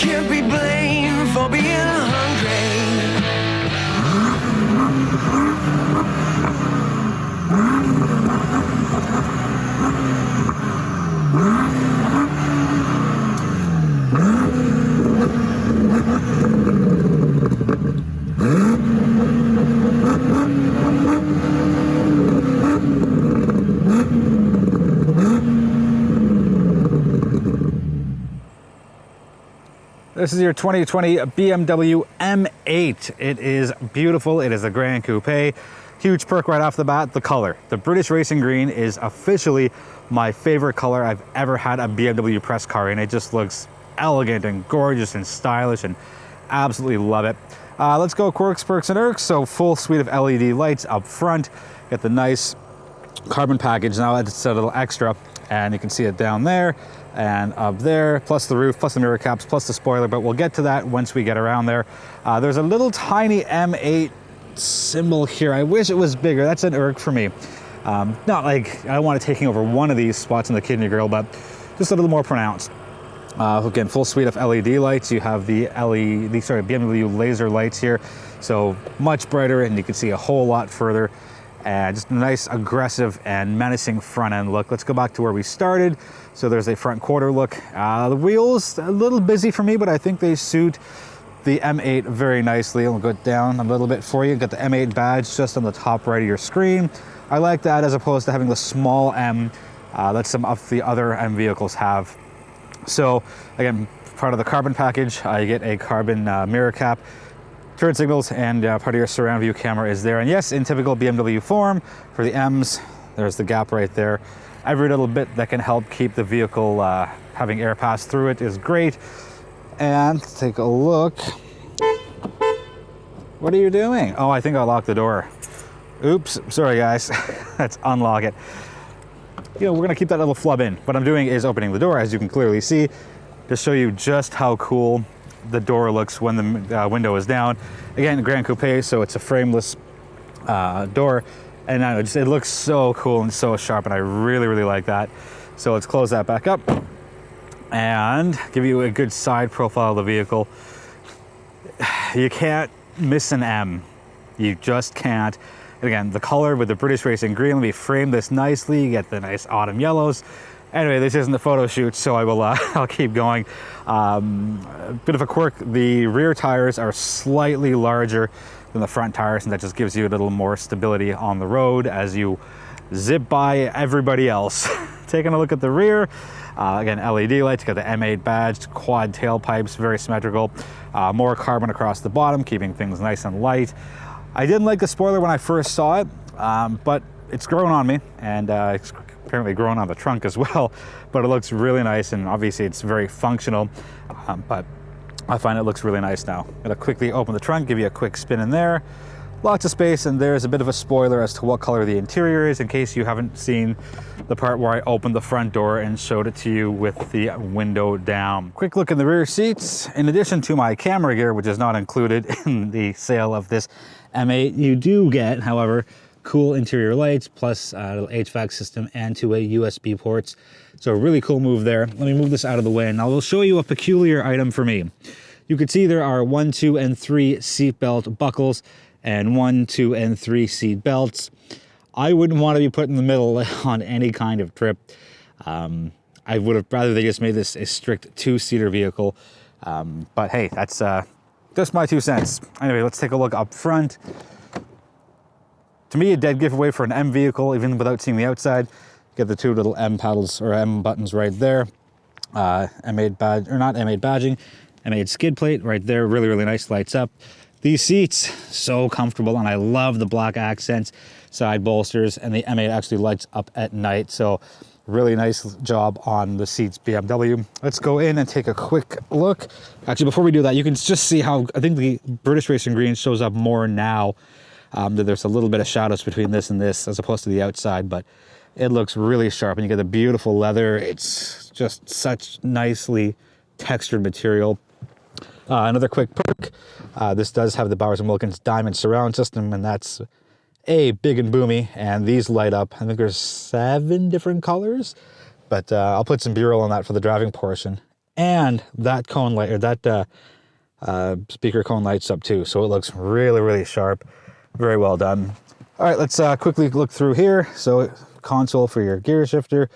can't be blamed for being hungry. This is your 2020 BMW M8. It is beautiful. It is a Grand Coupe. Huge perk right off the bat, the color. The British Racing Green is officially my favorite color I've ever had a BMW press car in. It just looks elegant and gorgeous and stylish and absolutely love it. Let's go Quirks, Perks, and Irks. So full suite of LED lights up front. Get the nice carbon package. Now it's a little extra, and you can see it down there and up there, plus the roof, plus the mirror caps, plus the spoiler, but we'll get to that once we get around there. There's a little tiny M8 symbol here. I wish it was bigger. That's an irk for me. Not like I want it taking over one of these spots in the kidney grill, but just a little more pronounced. Again, full suite of LED lights. You have the BMW laser lights here, so much brighter, and you can see a whole lot further. And just a nice, aggressive, and menacing front end look. Let's go back to where we started. So there's a front quarter look. The wheels, a little busy for me, but I think they suit the M8 very nicely. I'll go down a little bit for you. Got the M8 badge just on the top right of your screen. I like that as opposed to having the small M that some of the other M vehicles have. So again, part of the carbon package, you get a carbon mirror cap, turn signals, and part of your surround view camera is there. And yes, in typical BMW form, for the M's, there's the gap right there. Every little bit that can help keep the vehicle having air pass through it is great. And take a look. What are you doing? Oh, I think I locked the door. Oops, sorry guys. Let's unlock it. You know, we're gonna keep that little flub in. What I'm doing is opening the door, as you can clearly see, to show you just how cool the door looks when the window is down. Again, Grand Coupe, so it's a frameless door. And it looks so cool and so sharp, and I really, really like that. So let's close that back up and give you a good side profile of the vehicle. You can't miss an M. You just can't. And again, the color with the British Racing Green. Let me frame this nicely. You get the nice autumn yellows. Anyway, this isn't the photo shoot, so I will I'll keep going. A bit of a quirk, the rear tires are slightly larger than the front tires, and that just gives you a little more stability on the road as you zip by everybody else. Taking a look at the rear, again, LED lights, you got the M8 badge, quad tailpipes, very symmetrical. More carbon across the bottom, keeping things nice and light. I didn't like the spoiler when I first saw it, but it's grown on me, and it's apparently grown on the trunk as well, but it looks really nice, and obviously it's very functional, but I find it looks really nice now. I'm gonna quickly open the trunk, give you a quick spin in there. Lots of space, and there's a bit of a spoiler as to what color the interior is in case you haven't seen the part where I opened the front door and showed it to you with the window down. Quick look in the rear seats. In addition to my camera gear, which is not included in the sale of this M8, you do get, however, cool interior lights, plus a little HVAC system and 2 USB ports. So a really cool move there. Let me move this out of the way, and I will show you a peculiar item for me. You can see there are 1, 2, and 3 seat belt buckles and 1, 2, and 3 seat belts. I wouldn't want to be put in the middle on any kind of trip. I would have rather they just made this a strict 2-seater vehicle. But hey, that's just my 2 cents. Anyway, let's take a look up front. To me, a dead giveaway for an M vehicle, even without seeing the outside. Get the 2 little M paddles or M buttons right there. M8 badge, or not M8 badging, M8 skid plate right there. Really, really nice, lights up. These seats, so comfortable, and I love the black accents, side bolsters, and the M8 actually lights up at night. So really nice job on the seats, BMW. Let's go in and take a quick look. Actually, before we do that, you can just see how I think the British Racing Green shows up more now. There's a little bit of shadows between this and this as opposed to the outside, but it looks really sharp, and you get the beautiful leather. It's just such nicely textured material. Another quick perk, this does have the Bowers & Wilkins diamond surround system, and that's big and boomy, and these light up. I think there's 7 different colors, but I'll put some B-roll on that for the driving portion. and that cone light, or that speaker cone lights up too. So it looks really, really sharp. Very well done. All right, let's quickly look through here. So console for your gear shifter,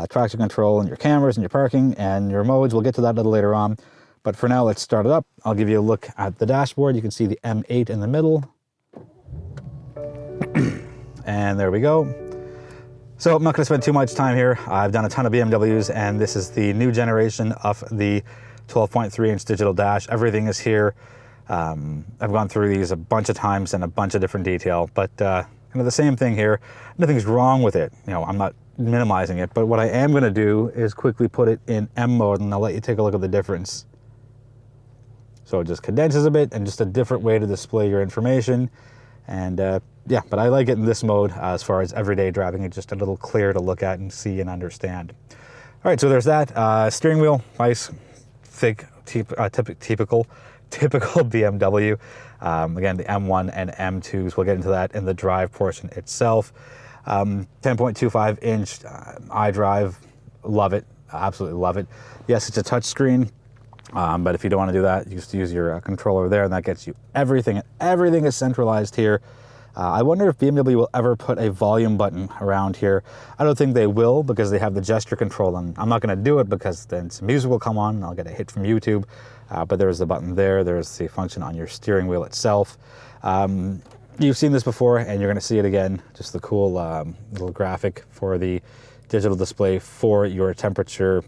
traction control, and your cameras and your parking and your modes. We'll get to that a little later on. But for now, let's start it up. I'll give you a look at the dashboard. You can see the M8 in the middle. And there we go. So I'm not going to spend too much time here. I've done a ton of BMWs, and this is the new generation of the 12.3-inch digital dash. Everything is here. I've gone through these a bunch of times in a bunch of different detail, but kind of the same thing here. Nothing's wrong with it. You know, I'm not minimizing it, but what I am going to do is quickly put it in M mode, and I'll let you take a look at the difference. So it just condenses a bit and just a different way to display your information. And yeah, but I like it in this mode as far as everyday driving. It's just a little clearer to look at and see and understand. All right, so there's that. Steering wheel, nice, thick, typical BMW. Again, the M1 and M2s, we'll get into that in the drive portion itself. 10.25-inch iDrive, love it, absolutely love it. Yes, it's a touch screen. But if you don't want to do that, you just use your controller there, and that gets you everything. Everything is centralized here. I wonder if BMW will ever put a volume button around here. I don't think they will, because they have the gesture control, and I'm not going to do it because then some music will come on and I'll get a hit from YouTube. But there's the button there. There's the function on your steering wheel itself. You've seen this before, and you're going to see it again. Just the cool little graphic for the digital display for your temperature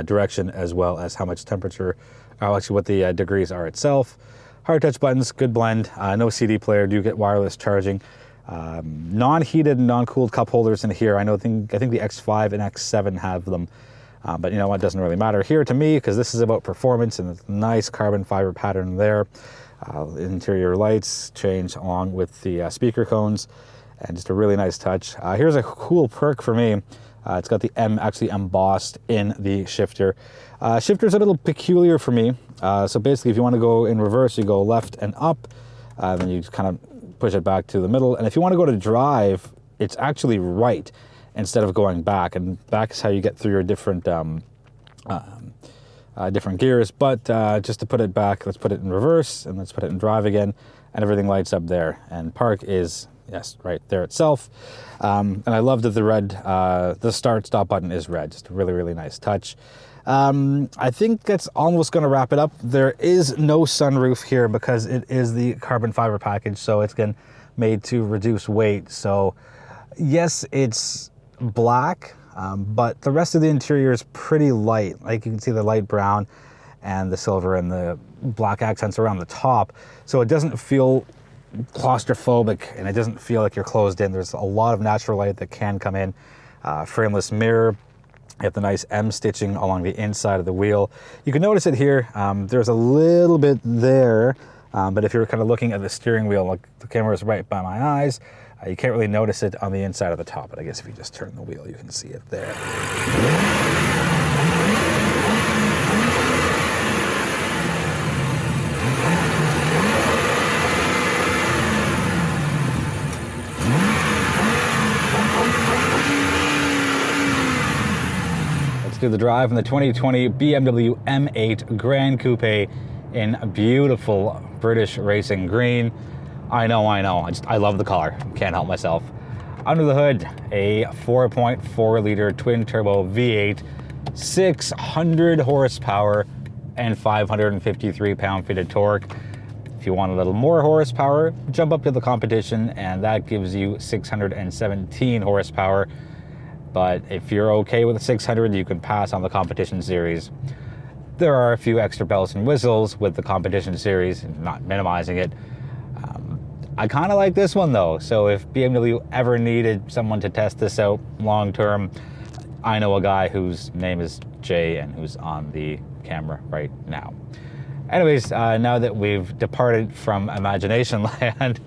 direction, as well as how much temperature, actually what the degrees are itself. Hard touch buttons, good blend, no CD player, do get wireless charging. Non-heated and non-cooled cup holders in here. I think the X5 and X7 have them, but you know what, doesn't really matter here to me, because this is about performance, and it's nice carbon fiber pattern there. Interior lights change along with the speaker cones, and just a really nice touch. Here's a cool perk for me. It's got the M actually embossed in the shifter. Shifter's a little peculiar for me. So basically, if you want to go in reverse, you go left and up, then you just kind of push it back to the middle. And if you want to go to drive, it's actually right instead of going back. And back is how you get through your different different gears. But just to put it back, let's put it in reverse, and let's put it in drive again, and everything lights up there. And park is, yes, right there itself. And I love that the red, the start-stop button is red. Just a really, really nice touch. I think that's almost going to wrap it up. There is no sunroof here because it is the carbon fiber package, so it's again made to reduce weight. So yes, it's black, but the rest of the interior is pretty light. Like you can see the light brown and the silver and the black accents around the top. So it doesn't feel claustrophobic, and it doesn't feel like you're closed in. There's a lot of natural light that can come in. Frameless mirror. You have the nice M stitching along the inside of the wheel. You can notice it here. There's a little bit there, but if you're kind of looking at the steering wheel, like the camera is right by my eyes, you can't really notice it on the inside of the top. But I guess if you just turn the wheel, you can see it there. Do the drive in the 2020 BMW M8 Grand Coupe in beautiful British racing green. I know. I love the color. Can't help myself. Under the hood, a 4.4 liter twin turbo V8, 600 horsepower and 553 pound-feet of torque. If you want a little more horsepower, jump up to the competition, and that gives you 617 horsepower. But if you're okay with the 600, you can pass on the competition series. There are a few extra bells and whistles with the competition series, not minimizing it. I kind of like this one though, so if BMW ever needed someone to test this out long term, I know a guy whose name is Jay and who's on the camera right now. Anyways, now that we've departed from imagination land,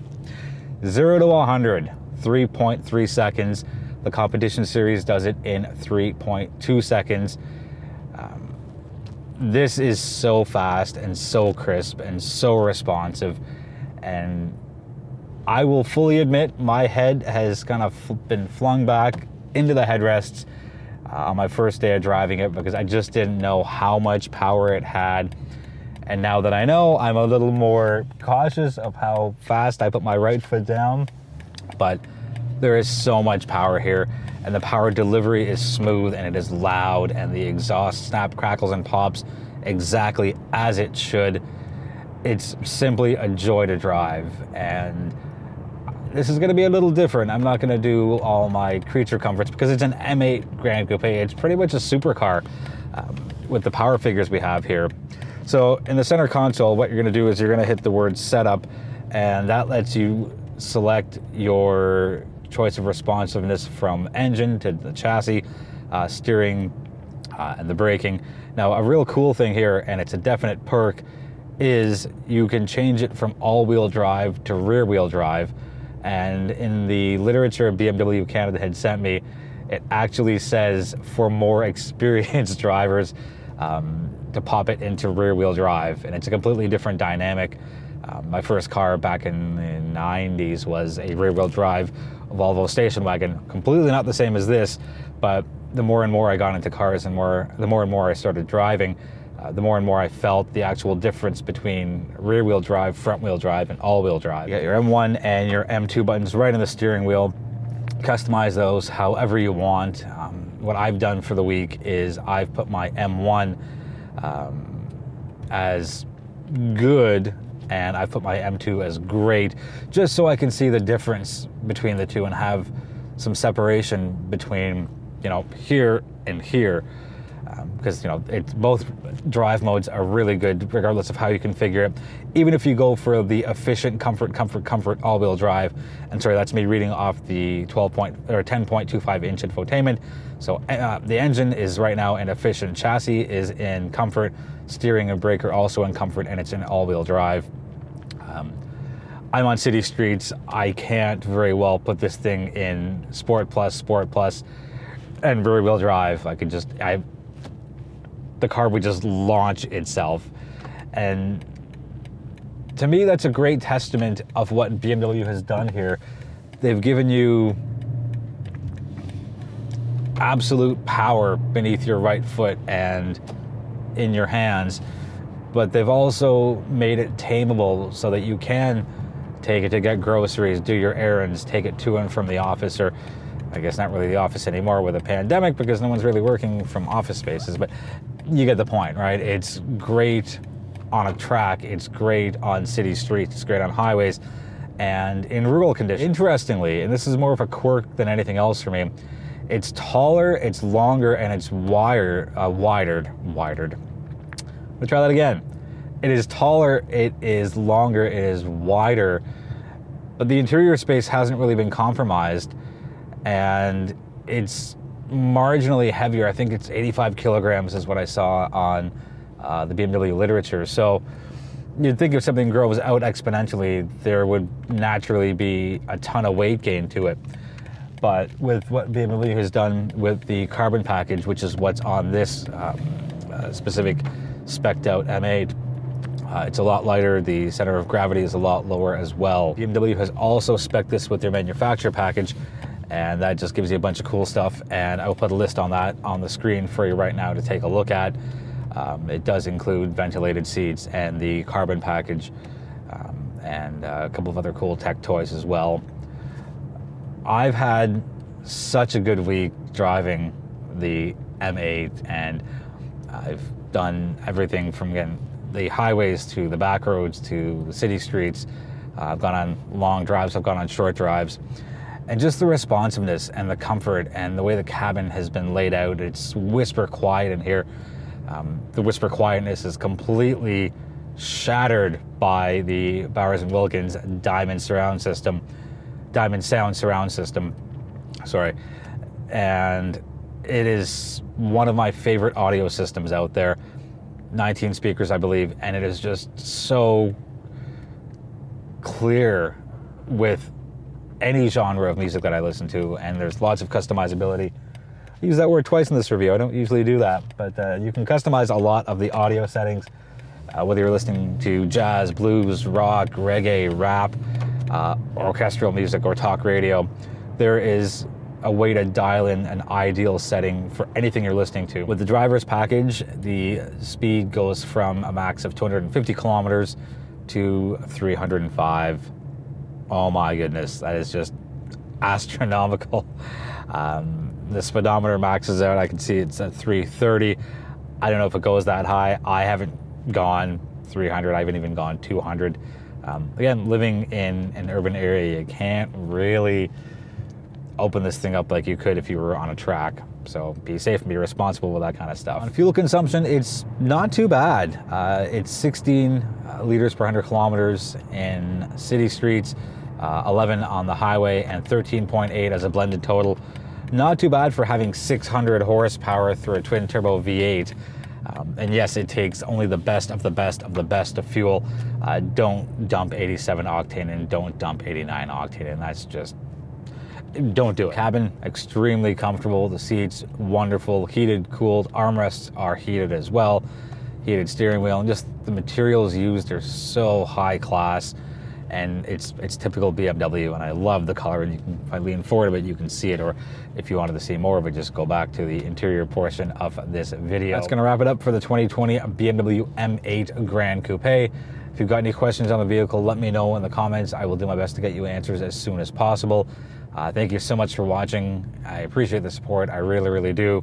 0 to 100, 3.3 seconds. The competition series does it in 3.2 seconds. This is so fast and so crisp and so responsive. And I will fully admit my head has kind of been flung back into the headrests. on my first day of driving it because I just didn't know how much power it had. And now that I know, I'm a little more cautious of how fast I put my right foot down. But there is so much power here, and the power delivery is smooth and it is loud, and the exhaust snap, crackles, and pops exactly as it should. It's simply a joy to drive, and this is going to be a little different. I'm not going to do all my creature comforts because it's an M8 Grand Coupe. It's pretty much a supercar with the power figures we have here. So in the center console, what you're going to do is you're going to hit the word setup, and that lets you select your choice of responsiveness from engine to the chassis, steering, and the braking. Now, a real cool thing here, and it's a definite perk, is you can change it from all-wheel drive to rear-wheel drive. And in the literature BMW Canada had sent me, it actually says for more experienced drivers to pop it into rear-wheel drive, and it's a completely different dynamic. My first car back in the 90s was a rear-wheel drive Volvo station wagon, completely not the same as this, but the more and more I got into cars and the more and more I started driving, the more and more I felt the actual difference between rear-wheel drive, front-wheel drive, and all-wheel drive. You got your M1 and your M2 buttons right on the steering wheel. Customize those however you want. What I've done for the week is I've put my M1 as good, and I've put my M2 as great, just so I can see the difference between the two and have some separation between, you know, here and here. Because, you know, both drive modes are really good regardless of how you configure it. Even if you go for the efficient comfort all-wheel drive, and sorry, that's me reading off the 10.25 inch infotainment. So the engine is right now in efficient, chassis is in comfort, steering and brake are also in comfort, and it's in all-wheel drive. I'm on city streets. I can't very well put this thing in Sport Plus, and rear-wheel drive. The car would just launch itself. And to me, that's a great testament of what BMW has done here. They've given you absolute power beneath your right foot and in your hands, but they've also made it tameable so that you can take it to get groceries, do your errands, take it to and from the office, or I guess not really the office anymore with a pandemic because no one's really working from office spaces, but you get the point, right? It's great on a track, it's great on city streets, it's great on highways, and in rural conditions. Interestingly, and this is more of a quirk than anything else for me, it's taller, it's longer, and it's widered. Let's try that again. It is taller, it is longer, it is wider, but the interior space hasn't really been compromised, and it's marginally heavier. I think it's 85 kilograms is what I saw on the BMW literature. So you'd think if something grows out exponentially, there would naturally be a ton of weight gain to it. But with what BMW has done with the carbon package, which is what's on this specific spec'd out M8, it's a lot lighter. The center of gravity is a lot lower as well. BMW has also spec'd this with their manufacturer package, and that just gives you a bunch of cool stuff, and I will put a list on that on the screen for you right now to take a look at. It does include ventilated seats and the carbon package, and a couple of other cool tech toys as well. I've had such a good week driving the M8, and I've done everything from, again, the highways to the back roads to the city streets. I've gone on long drives, I've gone on short drives. And just the responsiveness and the comfort and the way the cabin has been laid out, it's whisper quiet in here. The whisper quietness is completely shattered by the Bowers & Wilkins Diamond sound surround system. Sorry. And it is one of my favorite audio systems out there. 19 speakers, I believe, and it is just so clear with any genre of music that I listen to, and there's lots of customizability. I use that word twice in this review. I don't usually do that, but you can customize a lot of the audio settings, whether you're listening to jazz, blues, rock, reggae, rap, orchestral music, or talk radio. There is a way to dial in an ideal setting for anything you're listening to. With the driver's package, the speed goes from a max of 250 kilometers to 305. Oh my goodness, that is just astronomical. The speedometer maxes out. I can see it's at 330. I don't know if it goes that high. I haven't gone 300. I haven't even gone 200. Again, living in an urban area, you can't really open this thing up like you could if you were on a track. So be safe and be responsible with that kind of stuff. On fuel consumption, it's not too bad. It's 16 liters per 100 kilometers in city streets, 11 on the highway, and 13.8 as a blended total. Not too bad for having 600 horsepower through a twin turbo V8. And yes, it takes only the best of the best of the best of fuel. Don't dump 87 octane and don't dump 89 octane, and that's just, don't do it. Cabin, extremely comfortable. The seats, wonderful, heated, cooled. Armrests are heated as well. Heated steering wheel, and just the materials used are so high class. And it's typical BMW, and I love the color. And you can, if I lean forward a bit, you can see it. Or if you wanted to see more of it, just go back to the interior portion of this video. That's going to wrap it up for the 2020 BMW M8 Grand Coupe. If you've got any questions on the vehicle, let me know in the comments. I will do my best to get you answers as soon as possible. Thank you so much for watching. I appreciate the support. I really, really do.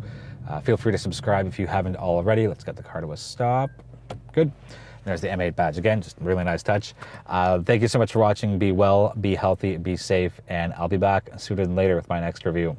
Feel free to subscribe if you haven't already. Let's get the car to a stop. Good. There's the M8 badge again, just a really nice touch. Thank you so much for watching. Be well, be healthy, be safe, and I'll be back sooner than later with my next review.